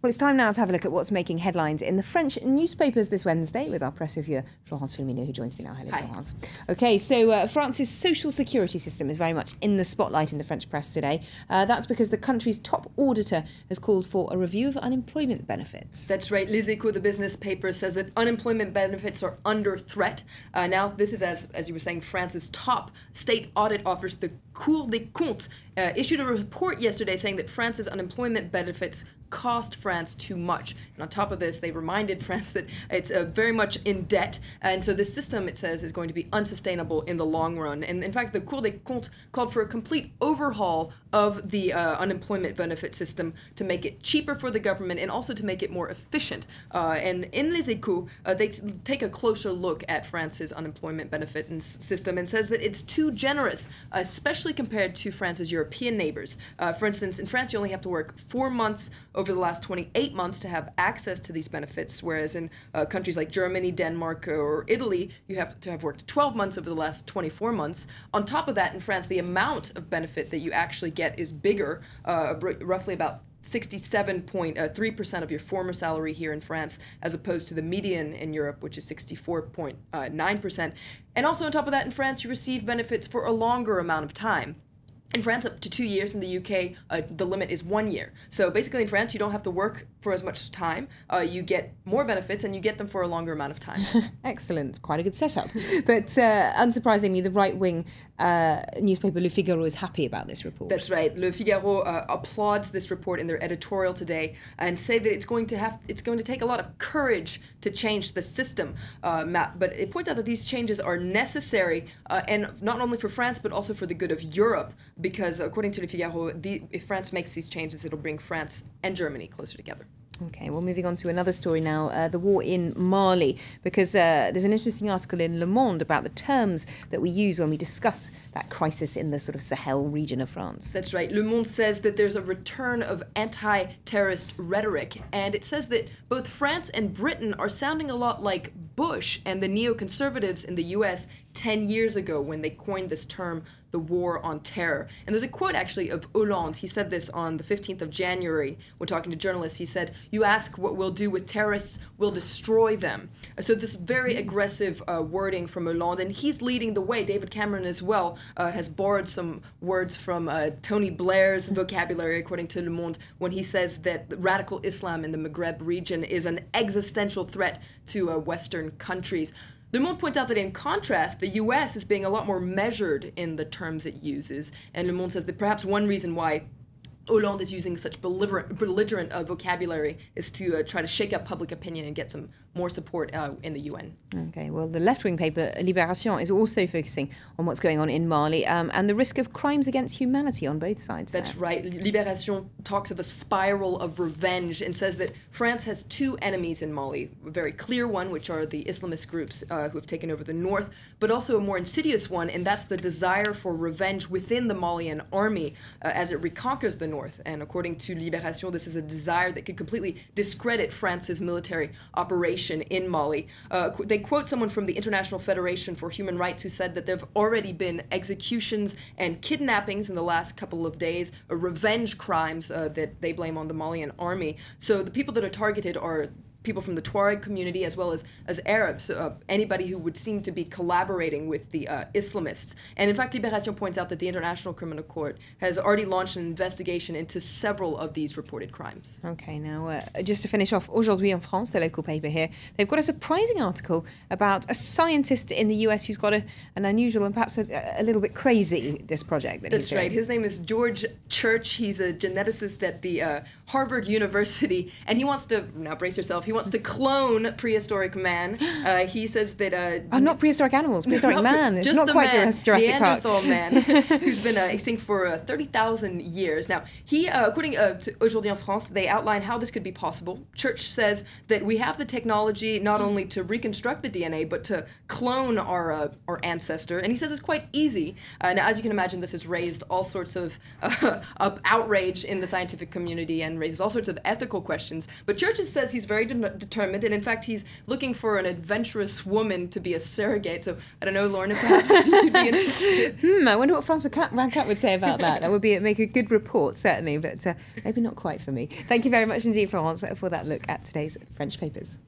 Well, it's time now to have a look at what's making headlines in the French newspapers this Wednesday with our press reviewer, Florence Firmino, who joins me now. Hello, Florence. OK, so France's social security system is very much in the spotlight in the French press today. That's because the country's top auditor has called for a review of unemployment benefits. That's right. Les Echos, the business paper, says that unemployment benefits are under threat. Now, this is, as you were saying, France's top state audit office, the Cour des Comptes, issued a report yesterday saying that France's unemployment benefits cost France too much. And on top of this, they reminded France that it's very much in debt. And so this system, it says, is going to be unsustainable in the long run. And in fact, the Cour des Comptes called for a complete overhaul of the unemployment benefit system to make it cheaper for the government and also to make it more efficient. And in Les Echos, they take a closer look at France's unemployment benefit system and says that it's too generous, especially compared to France's European neighbors. For instance, in France, you only have to work 4 months over the last 28 months to have access to these benefits, whereas in countries like Germany, Denmark, or Italy, you have to have worked 12 months over the last 24 months. On top of that, in France, the amount of benefit that you actually get is bigger, roughly about 67.3% of your former salary here in France, as opposed to the median in Europe, which is 64.9%. And also on top of that, in France, you receive benefits for a longer amount of time. In France, up to 2 years. In the UK, the limit is 1 year. So basically in France, you don't have to work for as much time. You get more benefits and you get them for a longer amount of time. Excellent. Quite a good setup. But unsurprisingly, the right-wing newspaper Le Figaro is happy about this report. That's right. Le Figaro applauds this report in their editorial today and say that it's going to take a lot of courage to change the system. But it points out that these changes are necessary, and not only for France, but also for the good of Europe. Because according to Le Figaro, if France makes these changes, it'll bring France and Germany closer together. OK, well, moving on to another story now, the war in Mali, because there's an interesting article in Le Monde about the terms that we use when we discuss that crisis in the sort of Sahel region of France. That's right. Le Monde says that there's a return of anti-terrorist rhetoric, and it says that both France and Britain are sounding a lot like Bush and the neoconservatives in the US 10 years ago when they coined this term, the war on terror. And there's a quote actually of Hollande. He said this on the 15th of January when talking to journalists. He said, "You ask what we'll do with terrorists, we'll destroy them." So this very aggressive wording from Hollande, and he's leading the way. David Cameron as well has borrowed some words from Tony Blair's vocabulary, according to Le Monde, when he says that radical Islam in the Maghreb region is an existential threat to Western countries. Le Monde points out that in contrast, the US is being a lot more measured in the terms it uses. And Le Monde says that perhaps one reason why Hollande is using such belligerent vocabulary is to try to shake up public opinion and get some more support in the UN. OK, well, the left-wing paper Libération is also focusing on what's going on in Mali and the risk of crimes against humanity on both sides. That's right. Libération talks of a spiral of revenge and says that France has two enemies in Mali, a very clear one, which are the Islamist groups who have taken over the north, but also a more insidious one, and that's the desire for revenge within the Malian army as it reconquers the north. And according to Libération, this is a desire that could completely discredit France's military operation in Mali. They quote someone from the International Federation for Human Rights who said that there have already been executions and kidnappings in the last couple of days, revenge crimes that they blame on the Malian army. So the people that are targeted are people from the Tuareg community as well as Arabs, anybody who would seem to be collaborating with the Islamists. And in fact, Libération points out that the International Criminal Court has already launched an investigation into several of these reported crimes. OK, now just to finish off, Aujourd'hui en France, the local paper here, they've got a surprising article about a scientist in the US who's got an unusual and perhaps a little bit crazy, this project that That's right. His name is George Church. He's a geneticist at the Harvard University, and he wants to, now brace yourself, he wants to clone prehistoric man. He says that... not prehistoric animals, prehistoric man. It's not quite Jurassic Park. Neanderthal man, who's been extinct for 30,000 years. Now, he, according to Aujourd'hui en France, they outline how this could be possible. Church says that we have the technology not only to reconstruct the DNA, but to clone our ancestor. And he says it's quite easy. Now, as you can imagine, this has raised all sorts of outrage in the scientific community and raises all sorts of ethical questions. But Church says he's very determined determined, and in fact, he's looking for an adventurous woman to be a surrogate. So I don't know, Lorna, perhaps you'd be interested. I wonder what Francois Rancat would say about that. That would make a good report, certainly, but maybe not quite for me. Thank you very much indeed, Florence, for that look at today's French papers.